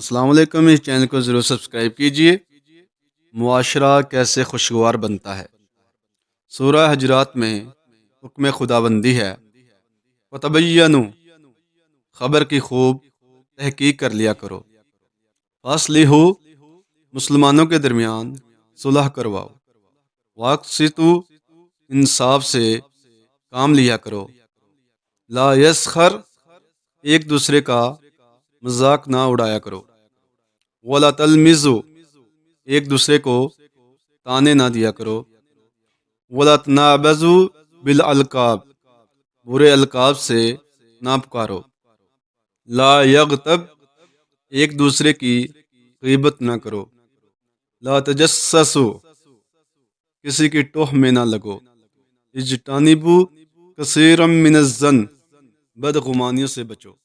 अस्सलाम वालेकुम। इस चैनल को ज़रूर सब्सक्राइब कीजिए। मुआशरा कैसे खुशगवार बनता है। सूरह हजरात में हुक्म खुदाबंदी है, वतबय्यनु, खबर की खूब तहकीक कर लिया करो। फासलिहु, मुसलमानों के दरमियान सुलह करवाओ। वाक़सितु, इंसाफ से काम लिया करो। ला यस्खर, एक दूसरे का मजाक ना उड़ाया करो। वला तलमिज़ु, एक दूसरे को ताने ना दिया करो। वला तनाबज़ु बिल अलकाब, बुरे अलकाब से ना पुकारो। ला यग़तब, एक दूसरे की गीबत ना करो। ला तजस्ससु, किसी की टोह में ना लगो। इज्तानिबु कसीरम मिनज़्ज़न, बदगुमानियों से बचो।